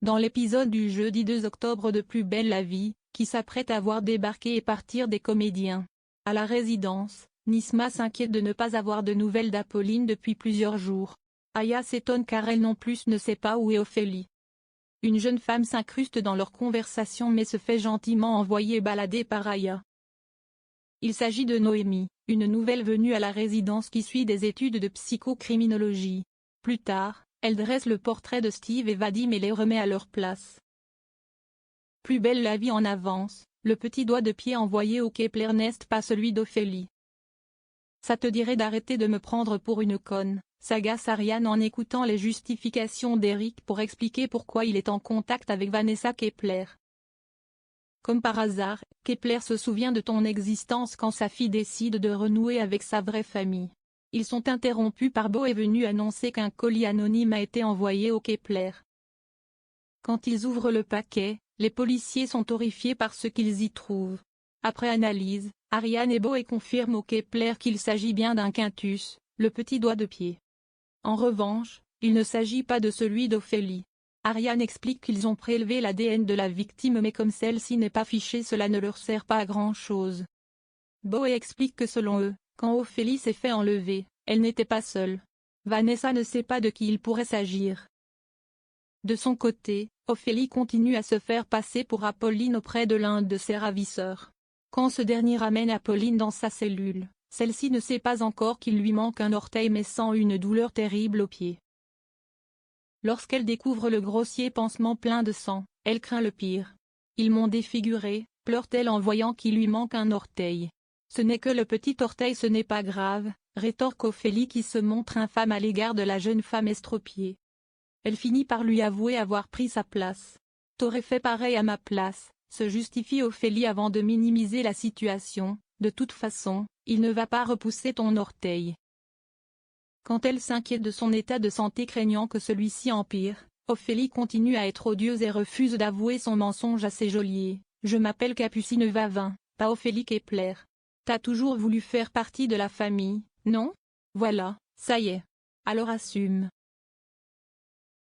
Dans l'épisode du jeudi 2 octobre de Plus belle la vie, qui s'apprête à voir débarquer et partir des comédiens à la résidence, Nisma s'inquiète de ne pas avoir de nouvelles d'Apolline depuis plusieurs jours. Aya s'étonne car elle non plus ne sait pas où est Ophélie. Une jeune femme s'incruste dans leur conversation mais se fait gentiment envoyer balader par Aya. Il s'agit de Noémie, une nouvelle venue à la résidence qui suit des études de psychocriminologie. Plus tard, elle dresse le portrait de Steve et Vadim et les remet à leur place. Plus belle la vie en avance, le petit doigt de pied envoyé au Kepler n'est pas celui d'Ophélie. Ça te dirait d'arrêter de me prendre pour une conne, s'agace Ariane en écoutant les justifications d'Eric pour expliquer pourquoi il est en contact avec Vanessa Kepler. Comme par hasard, Kepler se souvient de ton existence quand sa fille décide de renouer avec sa vraie famille. Ils sont interrompus par Beau est venu annoncer qu'un colis anonyme a été envoyé au Kepler. Quand ils ouvrent le paquet, les policiers sont horrifiés par ce qu'ils y trouvent. Après analyse, Ariane et Beau confirment au Kepler qu'il s'agit bien d'un quintus, le petit doigt de pied. En revanche, il ne s'agit pas de celui d'Ophélie. Ariane explique qu'ils ont prélevé l'ADN de la victime mais comme celle-ci n'est pas fichée cela ne leur sert pas à grand-chose. Beau explique que selon eux, quand Ophélie s'est fait enlever, elle n'était pas seule. Vanessa ne sait pas de qui il pourrait s'agir. De son côté, Ophélie continue à se faire passer pour Apolline auprès de l'un de ses ravisseurs. Quand ce dernier ramène Apolline dans sa cellule, celle-ci ne sait pas encore qu'il lui manque un orteil mais sent une douleur terrible au pied. Lorsqu'elle découvre le grossier pansement plein de sang, elle craint le pire. Ils m'ont défiguré, pleure-t-elle en voyant qu'il lui manque un orteil. Ce n'est que le petit orteil, ce n'est pas grave, rétorque Ophélie qui se montre infâme à l'égard de la jeune femme estropiée. Elle finit par lui avouer avoir pris sa place. T'aurais fait pareil à ma place, se justifie Ophélie avant de minimiser la situation, de toute façon, il ne va pas repousser ton orteil. Quand elle s'inquiète de son état de santé craignant que celui-ci empire, Ophélie continue à être odieuse et refuse d'avouer son mensonge à ses geôliers. Je m'appelle Capucine Vavin, pas Ophélie Kepler. T'as toujours voulu faire partie de la famille, non? Voilà, ça y est. Alors assume.